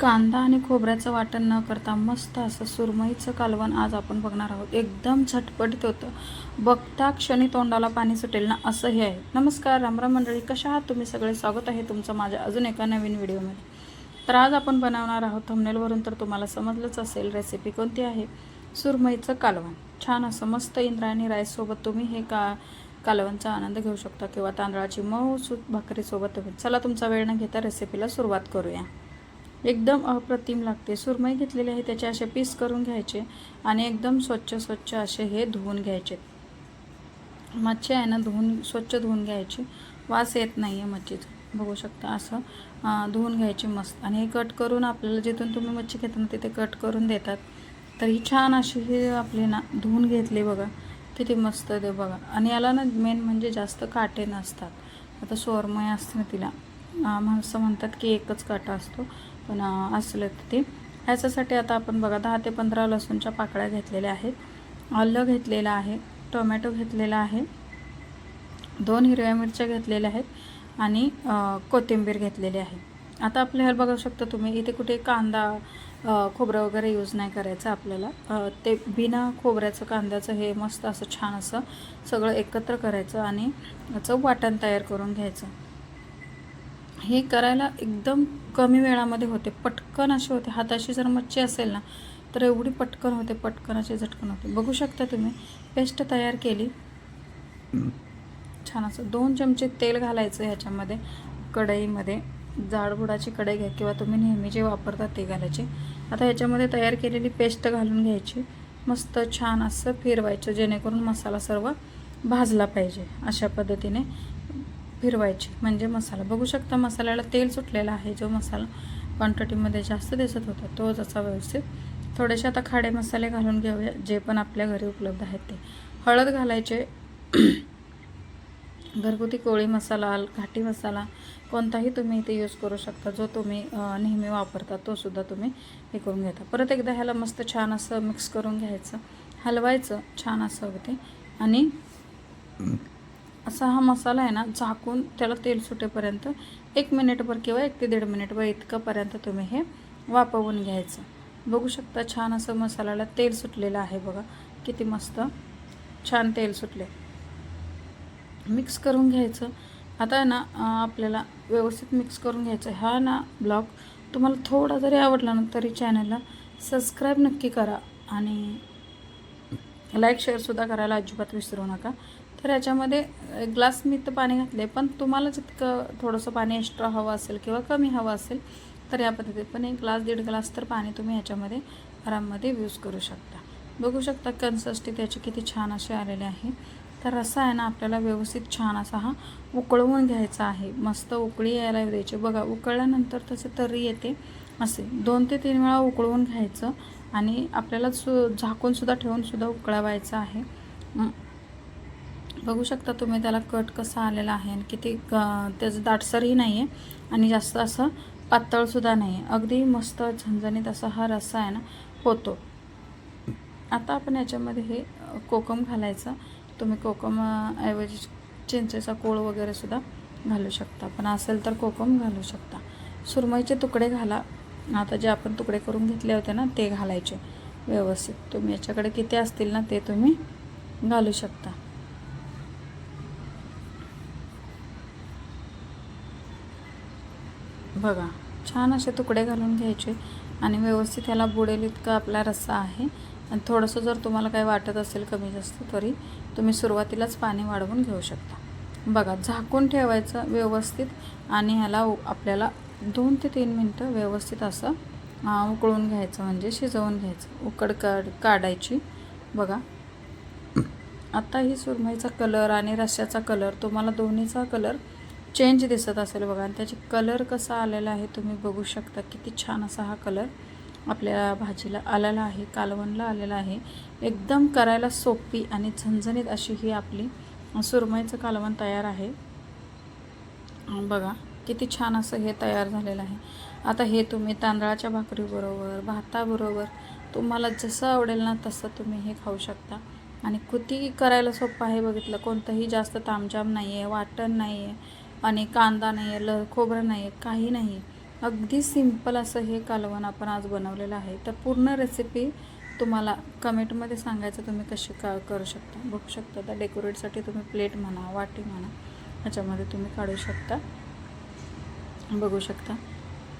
कांदा आणि खोबऱ्याचं वाटण न करता मस्त असं सुरमईचं कालवण आज आपण बघणार आहोत. एकदम झटपटीत होतं. बघता क्षणी तोंडाला पाणी सुटेल ना असं हे आहे. नमस्कार रामराम मंडळी, कशा आहात तुम्ही सगळे? स्वागत आहे तुमचं माझ्या अजून एका नवीन व्हिडिओमध्ये. तर आज आपण बनवणार आहोत, थंबनेलवरून तर तुम्हाला समजलंच असेल रेसिपी कोणती आहे. सुरमईचं कालवण. छान असं मस्त इंद्रायणी राईससोबत तुम्ही हे कालवणचा आनंद घेऊ शकता किंवा तांदळाची मऊसूत भाकरीसोबत तुम्ही. चला तुमचा वेळ न घेता रेसिपीला सुरुवात करूया. एकदम अप्रतिम लागते. सुरमई घेतलेली आहे, त्याचे असे पीस करून घ्यायचे आणि एकदम स्वच्छ असे हे धुवून घ्यायचे. मच्छी आहे ना, स्वच्छ धुवून घ्यायची. वास येत नाही आहे मच्छीचा, बघू शकता. असं धुवून घ्यायची मस्त. आणि हे कट करून आपल्याला जिथून तुम्ही मच्छी घेता ना तिथे कट करून देतात. तर ही छान अशी हे आपली ना धुवून घेतली बघा, किती मस्त ते बघा. आणि याला ना मेन म्हणजे जास्त काटे नसतात. आता सुरमई असते ना तिला माणसं म्हणतात की एकच काटा असतो, पण असलं ते ह्याच्यासाठी आता आपण बघा 10 ते 15 लसूणच्या पाकळ्या घेतलेल्या आहेत. आलं घेतलेलं आहे, टोमॅटो घेतलेला आहे, 2 हिरव्या मिरच्या घेतलेल्या आहेत आणि कोथिंबीर घेतलेली आहे. आता आपल्याला बघू शकता तुम्ही इथे कुठे कांदा खोबरं वगैरे यूज नाही करायचं आपल्याला. ते बिना खोबऱ्याचं कांद्याचं हे मस्त असं छान असं सगळं एकत्र करायचं आणि याचं वाटण तयार करून घ्यायचं. हे करायला एकदम कमी वेळामध्ये होते, पटकन असे होते. हाताशी जर मच्छी असेल ना तर एवढी पटकन होते, पटकन असे झटकन होते. बघू शकता तुम्ही पेस्ट तयार केली. छान असं 2 चमचे तेल घालायचं ह्याच्यामध्ये. कढईमध्ये जाडबुडाची कढई घ्या किंवा तुम्ही नेहमी जे वापरता ते घालायचे. आता ह्याच्यामध्ये तयार केलेली पेस्ट घालून घ्यायची. मस्त छान असं फिरवायचं जेणेकरून मसाला सर्व भाजला पाहिजे. अशा पद्धतीने फिरवायची म्हणजे मसाला, बघू शकता मसाल्याला तेल सुटलेला आहे. जो मसाला क्वांटिटीमध्ये जास्त दिसत होता तो जसा व्यवस्थित. थोडेसे आता खाडे मसाले घालून घेऊया, जे पण आपल्या घरी उपलब्ध आहेत ते. हळद घालायचे. घरगुती कोळी मसाला, घाटी मसाला कोणताही तुम्ही इथे यूज करू शकता. जो तुम्ही नेहमी वापरता तो सुद्धा तुम्ही हे करून घेता. परत एकदा ह्याला मस्त छान असं मिक्स करून घ्यायचं, हलवायचं छान असं होते. आणि असा हा मसाला आहे ना झाकून त्याला तेल सुटेपर्यंत 1 मिनिटभर किंवा 1 ते 1.5 मिनिटभर इतकंपर्यंत तुम्ही हे वाफवून घ्यायचं. बघू शकता छान असं मसाल्याला तेल सुटलेलं आहे बघा, किती मस्त छान तेल सुटले. मिक्स करून घ्यायचं. आता आहे ना आपल्याला व्यवस्थित मिक्स करून घ्यायचं. हा ना ब्लॉग तुम्हाला थोडा जरी आवडला ना तरी चॅनलला सबस्क्राईब नक्की करा आणि लाईक शेअरसुद्धा करायला अजिबात विसरू नका. तर याच्यामध्ये 1 ग्लास मी तर पाणी घातले, पण तुम्हाला जितकं थोडंसं पाणी एक्स्ट्रा हवं असेल किंवा कमी हवं असेल तर या पद्धतीत पण 1 ग्लास 1.5 ग्लास तर पाणी तुम्ही ह्याच्यामध्ये आराममध्ये यूज करू शकता. बघू शकता कन्सिस्टन्सी त्याची किती छान असे आलेले आहे. तर रस्सा आहे ना आपल्याला व्यवस्थित छान असा हा उकळवून घ्यायचा आहे. मस्त उकळी यायला द्यायची बघा. उकळल्यानंतर तसे तर्री येते. असे 2 ते 3 वेळा उकळवून घ्यायचं आणि आपल्याला झाकूनसुद्धा ठेवूनसुद्धा उकळवायचं आहे. बघू शकता तुम्ही त्याला कट कसा आलेला आहे आणि किती त्याचं दाटसरही नाही आहे आणि जास्त असं पातळसुद्धा नाही आहे. अगदी मस्त झणझणीत असा हा रस्सा आहे ना होतो. आता आपण याच्यामध्ये हे कोकम घालायचं. तुम्ही कोकम ऐवजी चिंचेचा कोळ वगैरे सुद्धा घालू शकता, पण असेल तर कोकम घालू शकता. सुरमईचे तुकडे घाला. आता जे आपण तुकडे करून घेतले होते ना ते घालायचे व्यवस्थित. तुम्ही याच्याकडे किती असतील ना ते तुम्ही घालू शकता. बघा छान असे तुकडे घालून घ्यायचे आणि व्यवस्थित ह्याला बुडेल इतका आपला रस्सा आहे. आणि थोडंसं जर तुम्हाला काही वाटत असेल कमी जास्त तरी तुम्ही सुरुवातीलाच पाणी वाढवून घेऊ शकता. बघा झाकून ठेवायचं व्यवस्थित आणि ह्याला आपल्याला 2 ते 3 मिनटं व्यवस्थित असं उकळून घ्यायचं म्हणजे शिजवून घ्यायचं. उकड काढायची बघा. आता ही सुरमईचा कलर आणि रश्श्याचा कलर तुम्हाला दोन्हीचा कलर चेंज दिसत असेल बघा. आणि त्याची कलर कसा आलेला आहे तुम्ही बघू शकता. किती छान असा हा कलर आपल्या भाजीला आलेला आहे, कालवणला आलेला आहे. एकदम करायला सोपी आणि झणझणीत अशी ही आपली सुरमईचं कालवण तयार आहे. बघा किती छान असं हे तयार झालेलं आहे. आता हे तुम्ही तांदळाच्या भाकरीबरोबर, भाताबरोबर तुम्हाला जसं आवडेल ना तसं तुम्ही हे खाऊ शकता. आणि किती करायला सोपं आहे बघितलं. कोणतंही जास्त तामझाम नाही आहे, वाटण नाही आहे आणि कांदा नाही आहे, खोबरं नाही आहे, काही नाही. अगदी सिंपल असं हे कालवण आपण आज बनवलेलं आहे. तर पूर्ण रेसिपी तुम्हाला कमेंटमध्ये सांगायचं तुम्ही कशी करू शकता. बघू शकता तर डेकोरेटसाठी तुम्ही प्लेट म्हणा, वाटी म्हणा, ह्याच्यामध्ये तुम्ही काढू शकता. बघू शकता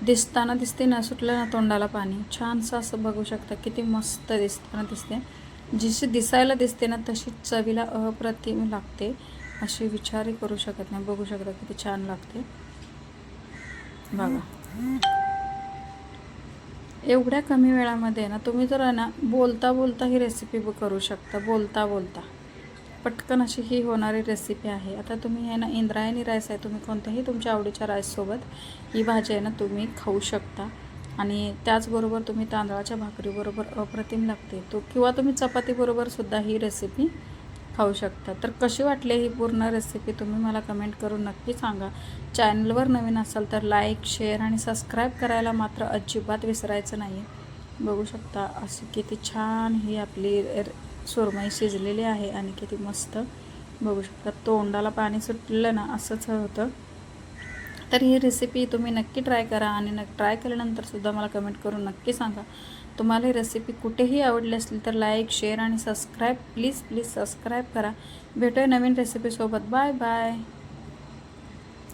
दिसताना दिसते ना, सुटलं ना तोंडाला पाणी, छानसं असं बघू शकता किती मस्त दिसताना दिसते. जशी दिसायला दिसते ना तशी चवीला अप्रतिम लागते, अशी विचारही करू शकत नाही. बघू शकता किती छान लागते बघा. एवढ्या कमी वेळामध्ये ना तुम्ही जर ना बोलता बोलता ही रेसिपी करू शकता. बोलता बोलता पटकन अशी ही होणारी रेसिपी आहे. आता तुम्ही आहे ना, इंद्रायणी राईस आहे, तुम्ही कोणत्याही तुमच्या आवडीच्या राईससोबत ही भाजी आहे ना तुम्ही खाऊ शकता. आणि त्याचबरोबर तुम्ही तांदळाच्या भाकरीबरोबर अप्रतिम लागते तो, किंवा तुम्ही चपातीबरोबरसुद्धा ही रेसिपी खाऊ शकता. तर कशी वाटली ही पूर्ण रेसिपी तुम्ही मला कमेंट करून नक्की सांगा. चॅनलवर नवीन असाल तर लाईक, शेअर आणि सबस्क्राईब करायला मात्र अजिबात विसरायचं नाही. बघू शकता अशी किती छान ही आपली सुरमई शिजलेली आहे आणि किती मस्त. बघू शकता तोंडाला पाणी सुटलं ना असंच होतं. तर ही रेसिपी तुम्ही नक्की ट्राय करा आणि ट्राय केल्यानंतरसुद्धा मला कमेंट करून नक्की सांगा. तुम्हाला ही रेसिपी कुठेही आवडली असली तर लाईक, शेअर आणि सबस्क्राईब प्लीज सबस्क्राईब करा. भेटूया नवीन रेसिपीसोबत. Bye bye.